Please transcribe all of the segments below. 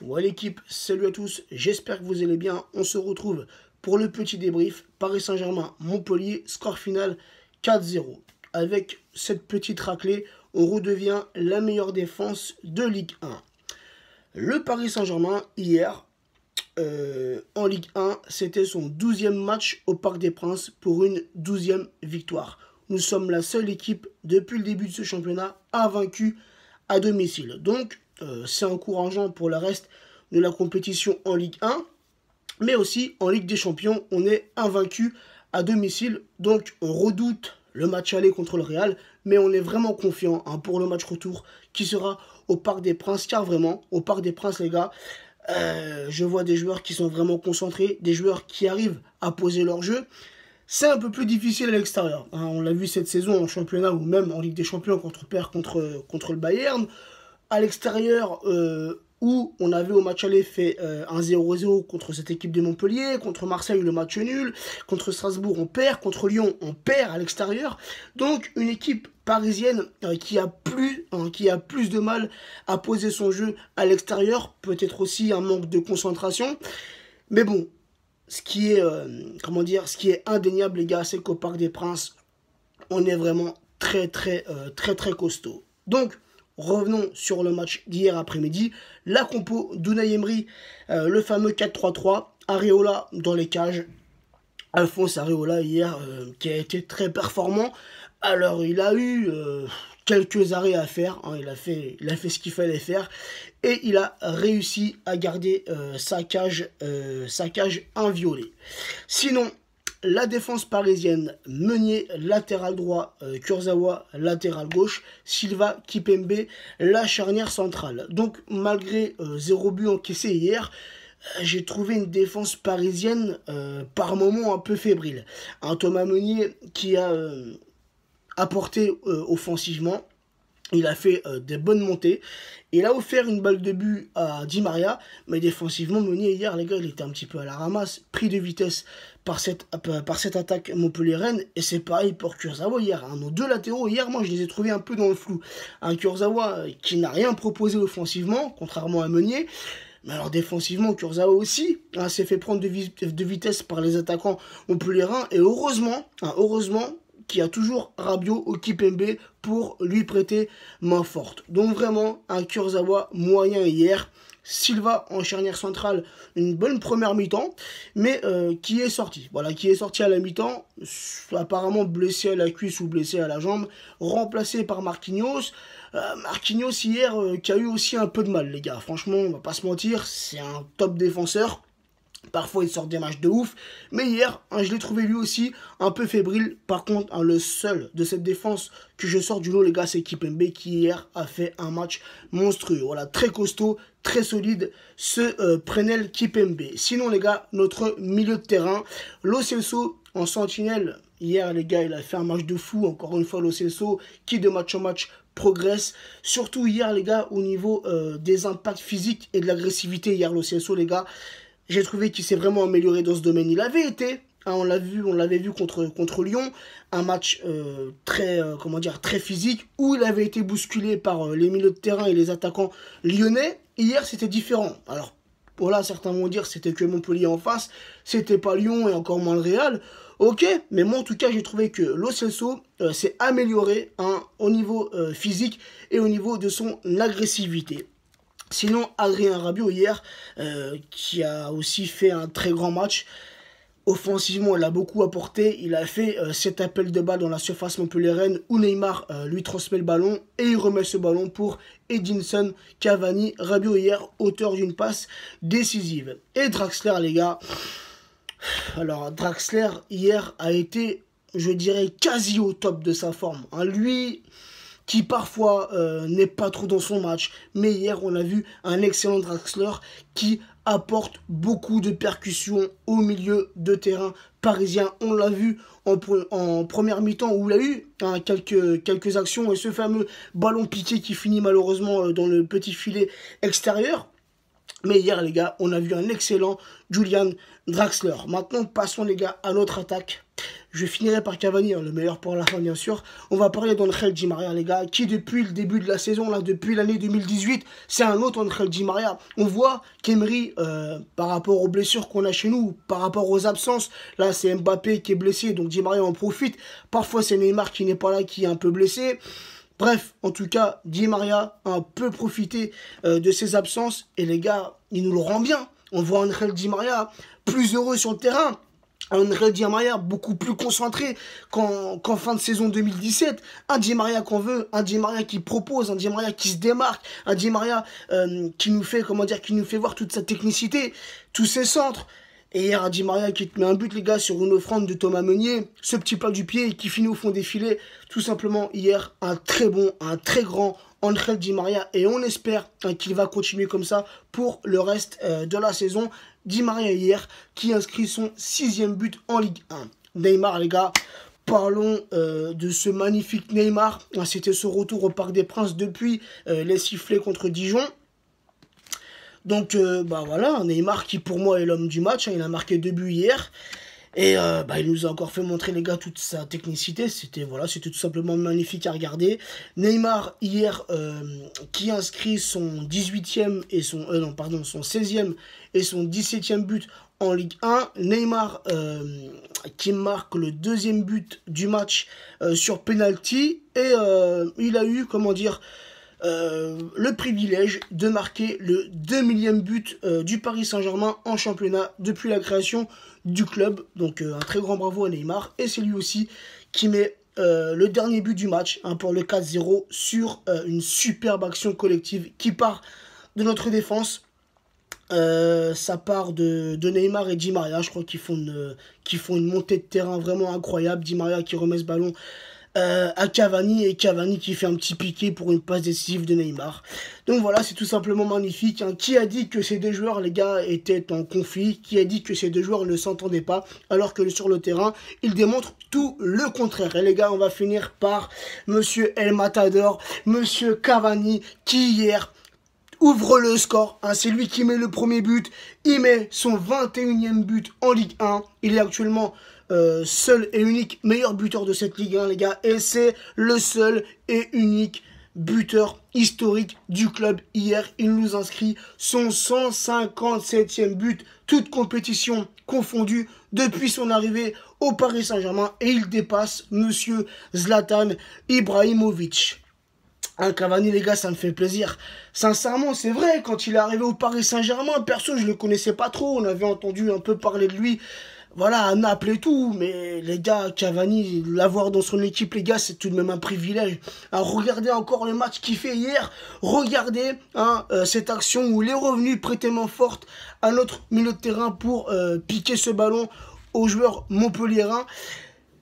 Ouais l'équipe, salut à tous, j'espère que vous allez bien. On se retrouve pour le petit débrief. Paris Saint-Germain-Montpellier, score final 4-0. Avec cette petite raclée, on redevient la meilleure défense de Ligue 1. Le Paris Saint-Germain, hier, en Ligue 1, c'était son 12e match au Parc des Princes pour une 12e victoire. Nous sommes la seule équipe depuis le début de ce championnat invaincue à domicile. Donc, c'est encourageant pour le reste de la compétition en Ligue 1, mais aussi en Ligue des Champions, on est invaincu à domicile. Donc, on redoute le match aller contre le Real, mais on est vraiment confiant pour le match retour qui sera au Parc des Princes, car vraiment, au Parc des Princes, les gars, je vois des joueurs qui sont vraiment concentrés, des joueurs qui arrivent à poser leur jeu. C'est un peu plus difficile à l'extérieur. On l'a vu cette saison en championnat ou même en Ligue des Champions contre le Bayern. À l'extérieur, où on avait au match aller fait un 0-0 contre cette équipe de Montpellier, contre Marseille le match nul, contre Strasbourg on perd, contre Lyon on perd à l'extérieur. Donc une équipe parisienne qui a plus de mal à poser son jeu à l'extérieur, peut-être aussi un manque de concentration. Mais bon, ce qui est indéniable les gars, c'est qu'au Parc des Princes, on est vraiment très costaud. Donc revenons sur le match d'hier après-midi. La compo d'Unai Emery, le fameux 4-3-3, Areola dans les cages. Alphonse Areola hier qui a été très performant. Alors il a eu quelques arrêts à faire, il a fait ce qu'il fallait faire et il a réussi à garder sa cage inviolée. Sinon, la défense parisienne, Meunier, latéral droit, Kurzawa, latéral gauche, Silva, Kimpembe, la charnière centrale. Donc malgré 0 but encaissé hier, j'ai trouvé une défense parisienne par moments un peu fébrile. Un Thomas Meunier qui a apporté offensivement. Il a fait des bonnes montées. Il a offert une balle de but à Di Maria. Mais défensivement, Meunier, hier, les gars, il était un petit peu à la ramasse. Pris de vitesse par cette attaque Montpellier-Rennes. Et c'est pareil pour Kurzawa hier. Nos deux latéraux, hier, moi, je les ai trouvés un peu dans le flou. Un Kurzawa qui n'a rien proposé offensivement, contrairement à Meunier. Mais alors défensivement, Kurzawa aussi s'est fait prendre de vitesse par les attaquants montpelliérains. Et heureusement, qu'il y a toujours Rabiot au Kimpembe pour lui prêter main forte. Donc vraiment, un Kurzawa moyen hier. Silva en charnière centrale, une bonne première mi-temps, mais qui est sorti. Voilà, qui est sorti à la mi-temps, apparemment blessé à la cuisse ou blessé à la jambe, remplacé par Marquinhos. Marquinhos hier, qui a eu aussi un peu de mal, les gars. Franchement, on va pas se mentir, c'est un top défenseur. Parfois, il sort des matchs de ouf. Mais hier, je l'ai trouvé lui aussi un peu fébrile. Par contre, le seul de cette défense que je sors du lot, les gars, c'est Kimpembe qui hier a fait un match monstrueux. Voilà, très costaud, très solide, ce Prenel Kimpembe. Sinon, les gars, notre milieu de terrain, Lo Celso en sentinelle. Hier, les gars, il a fait un match de fou. Encore une fois, Lo Celso qui de match en match progresse. Surtout hier, les gars, au niveau des impacts physiques et de l'agressivité. Hier, Lo Celso, les gars, j'ai trouvé qu'il s'est vraiment amélioré dans ce domaine. Il avait été, on l'avait vu contre Lyon, un match très physique, où il avait été bousculé par les milieux de terrain et les attaquants lyonnais. Hier, c'était différent. Alors, voilà, certains vont dire c'était que Montpellier en face, c'était pas Lyon et encore moins le Real. Ok, mais moi en tout cas, j'ai trouvé que Lo Celso s'est amélioré au niveau physique et au niveau de son agressivité. Sinon, Adrien Rabiot hier, qui a aussi fait un très grand match. Offensivement, il a beaucoup apporté. Il a fait 7 appels de balle dans la surface montpelliéraine où Neymar lui transmet le ballon et il remet ce ballon pour Edinson Cavani. Rabiot hier, auteur d'une passe décisive. Et Draxler, les gars. Alors, Draxler hier a été, je dirais, quasi au top de sa forme. Lui qui parfois n'est pas trop dans son match. Mais hier, on a vu un excellent Draxler qui apporte beaucoup de percussions au milieu de terrain parisien. On l'a vu en première mi-temps où il a eu quelques actions et ce fameux ballon piqué qui finit malheureusement dans le petit filet extérieur. Mais hier, les gars, on a vu un excellent Julian Draxler. Maintenant, passons, les gars, à notre attaque. je finirai par Cavani, hein, le meilleur pour la fin bien sûr. On va parler d'Angel Di Maria, les gars, qui depuis le début de la saison, là, depuis l'année 2018, c'est un autre Angel Di Maria. On voit qu'Emery, par rapport aux blessures qu'on a chez nous, par rapport aux absences, là c'est Mbappé qui est blessé, donc Di Maria en profite. Parfois c'est Neymar qui n'est pas là, qui est un peu blessé. Bref, en tout cas, Di Maria a un peu profité de ses absences. Et les gars, il nous le rend bien. On voit Angel Di Maria plus heureux sur le terrain. Angel Di Maria beaucoup plus concentré qu'en fin de saison 2017. Un Di Maria qu'on veut, un Di Maria qui propose, un Di Maria qui se démarque, un Di Maria qui nous fait, qui nous fait voir toute sa technicité, tous ses centres. Et hier, Di Maria qui te met un but, les gars, sur une offrande de Thomas Meunier. Ce petit plat du pied qui finit au fond des filets. Tout simplement, hier, un très bon, un très grand Angel Di Maria. Et on espère qu'il va continuer comme ça pour le reste de la saison. Di Maria hier, qui inscrit son 6e but en Ligue 1. Neymar, les gars, parlons de ce magnifique Neymar. C'était ce retour au Parc des Princes depuis les sifflets contre Dijon. Donc, voilà, Neymar qui pour moi est l'homme du match, il a marqué 2 buts hier. Et il nous a encore fait montrer, les gars, toute sa technicité. C'était tout simplement magnifique à regarder. Neymar hier qui inscrit son 18e et son 16e et son 17e but en Ligue 1. Neymar qui marque le 2e but du match sur penalty. Et il a eu, le privilège de marquer le 2000e but du Paris Saint-Germain en championnat depuis la création du club. Donc un très grand bravo à Neymar. Et c'est lui aussi qui met le dernier but du match pour le 4-0 sur une superbe action collective qui part de notre défense. Ça part de Neymar et Di Maria. Je crois qu'ils font une montée de terrain vraiment incroyable. Di Maria qui remet ce ballon à Cavani, et Cavani qui fait un petit piqué pour une passe décisive de Neymar. Donc voilà, c'est tout simplement magnifique. Qui a dit que ces deux joueurs, les gars, étaient en conflit? Qui a dit que ces deux joueurs ne s'entendaient pas, alors que sur le terrain, ils démontrent tout le contraire? Et les gars, on va finir par Monsieur El Matador, Monsieur Cavani, qui hier ouvre le score. C'est lui qui met le premier but. Il met son 21e but en Ligue 1. Il est actuellement seul et unique meilleur buteur de cette Ligue 1, les gars. Et c'est le seul et unique buteur historique du club. Hier, il nous inscrit son 157e but, toute compétition confondue, depuis son arrivée au Paris Saint-Germain. Et il dépasse Monsieur Zlatan Ibrahimovic. Cavani, les gars, ça me fait plaisir. Sincèrement, c'est vrai, quand il est arrivé au Paris Saint-Germain, perso, je le connaissais pas trop. On avait entendu un peu parler de lui, voilà, à Naples et tout. Mais les gars, Cavani, l'avoir dans son équipe, les gars, c'est tout de même un privilège. Regardez encore le match qu'il fait hier. Regardez cette action où il est revenu prêter main forte à notre milieu de terrain pour piquer ce ballon au joueur montpelliérain.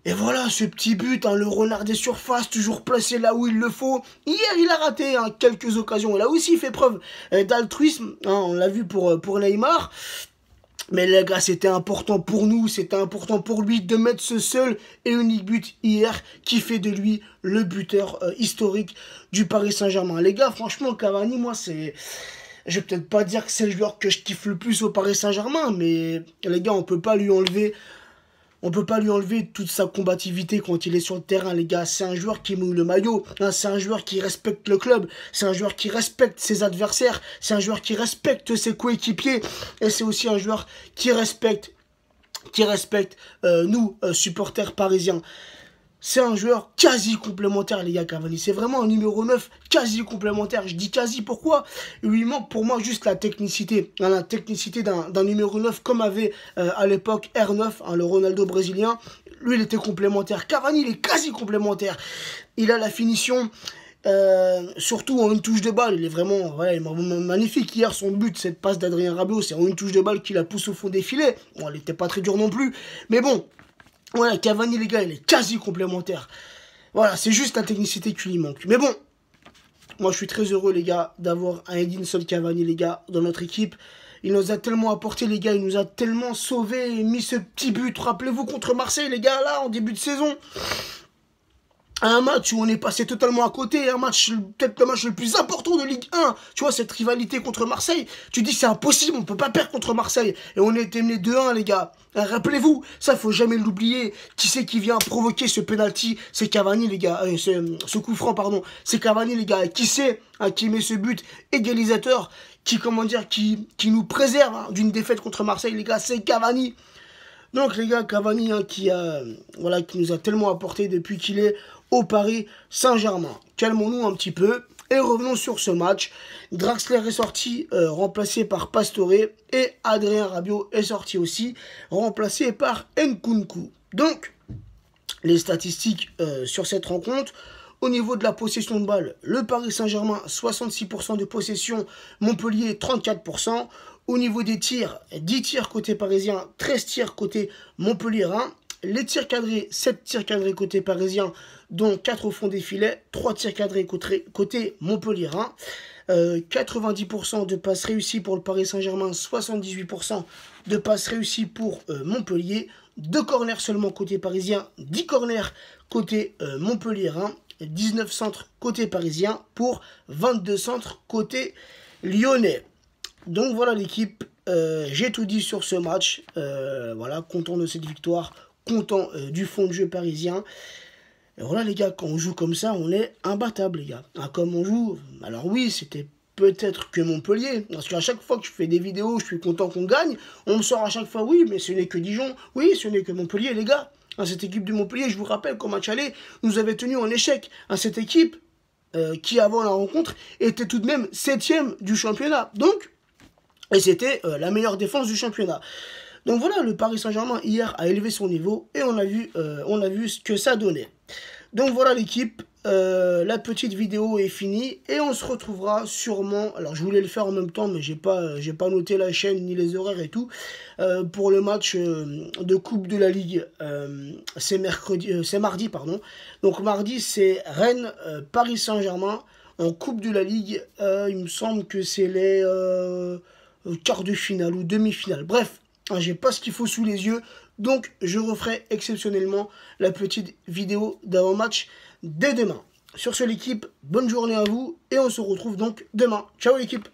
Et voilà, ce petit but, le renard des surfaces, toujours placé là où il le faut. Hier, il a raté quelques occasions. Là aussi, il fait preuve d'altruisme. On l'a vu pour Neymar. Mais les gars, c'était important pour nous, c'était important pour lui de mettre ce seul et unique but hier qui fait de lui le buteur historique du Paris Saint-Germain. Les gars, franchement, Cavani, moi, c'est... Je vais peut-être pas dire que c'est le joueur que je kiffe le plus au Paris Saint-Germain, mais les gars, on peut pas lui enlever toute sa combativité quand il est sur le terrain, les gars. C'est un joueur qui mouille le maillot. C'est un joueur qui respecte le club. C'est un joueur qui respecte ses adversaires. C'est un joueur qui respecte ses coéquipiers. Et c'est aussi un joueur qui respecte nous, supporters parisiens. C'est un joueur quasi complémentaire, les gars, Cavani. C'est vraiment un numéro 9 quasi complémentaire. Je dis quasi, pourquoi? Il lui manque pour moi juste la technicité. La technicité d'un numéro 9 comme avait à l'époque R9, le Ronaldo brésilien. Lui, il était complémentaire. Cavani, il est quasi complémentaire. Il a la finition, surtout en une touche de balle. Il est vraiment magnifique. Hier, son but, cette passe d'Adrien Rabiot, c'est en une touche de balle qu'il a poussé au fond des filets. Bon, elle n'était pas très dure non plus. Mais bon. Voilà, Cavani, les gars, il est quasi complémentaire. Voilà, c'est juste la technicité qui lui manque. Mais bon, moi, je suis très heureux, les gars, d'avoir un Edinson Cavani, les gars, dans notre équipe. Il nous a tellement apporté, les gars, il nous a tellement sauvés, mis ce petit but. Rappelez-vous contre Marseille, les gars, là, en début de saison. un match où on est passé totalement à côté, un match, peut-être le match le plus important de Ligue 1, tu vois, cette rivalité contre Marseille, tu dis c'est impossible, on peut pas perdre contre Marseille, et on est mené 2-1 les gars, rappelez-vous, ça faut jamais l'oublier, qui c'est qui vient provoquer ce penalty, c'est Cavani les gars, ce coup franc pardon, c'est Cavani les gars, qui c'est qui met ce but égalisateur, qui comment dire, qui nous préserve hein, d'une défaite contre Marseille les gars, c'est Cavani. Donc les gars, Cavani hein, qui nous a tellement apporté depuis qu'il est au Paris Saint-Germain. Calmons-nous un petit peu et revenons sur ce match. Draxler est sorti, remplacé par Pastore, et Adrien Rabiot est sorti aussi, remplacé par Nkunku. Donc, les statistiques sur cette rencontre. Au niveau de la possession de balle, le Paris Saint-Germain, 66% de possession, Montpellier, 34%. Au niveau des tirs, 10 tirs côté parisien, 13 tirs côté montpelliérain. Les tirs cadrés, 7 tirs cadrés côté parisien, dont 4 au fond des filets, 3 tirs cadrés côté montpelliérain. 90% de passes réussies pour le Paris Saint-Germain, 78% de passes réussies pour Montpellier. 2 corners seulement côté parisien, 10 corners côté montpelliérain. 19 centres côté parisien pour 22 centres côté lyonnais. Donc voilà l'équipe, j'ai tout dit sur ce match, voilà, content de cette victoire, content du fond de jeu parisien. Et voilà les gars, quand on joue comme ça, on est imbattable les gars. Hein, comme on joue, alors oui, c'était peut-être que Montpellier, parce qu'à chaque fois que je fais des vidéos, je suis content qu'on gagne, on me sort à chaque fois, oui, mais ce n'est que Dijon, oui, ce n'est que Montpellier les gars. Hein, cette équipe de Montpellier, je vous rappelle qu'au match aller, nous avait tenu en échec. Hein, cette équipe, qui avant la rencontre, était tout de même 7e du championnat. Donc, et c'était la meilleure défense du championnat. Donc voilà, le Paris Saint-Germain hier a élevé son niveau et on a vu ce que ça donnait. Donc voilà l'équipe, la petite vidéo est finie et on se retrouvera sûrement, alors je voulais le faire en même temps mais j'ai pas noté la chaîne ni les horaires et tout, pour le match de Coupe de la Ligue, c'est mardi pardon. Donc mardi c'est Rennes, Paris Saint-Germain en Coupe de la Ligue, il me semble que c'est les quart de finale ou demi-finale, bref. J'ai pas ce qu'il faut sous les yeux, donc je referai exceptionnellement la petite vidéo d'avant-match dès demain. Sur ce l'équipe, bonne journée à vous et on se retrouve donc demain. Ciao l'équipe!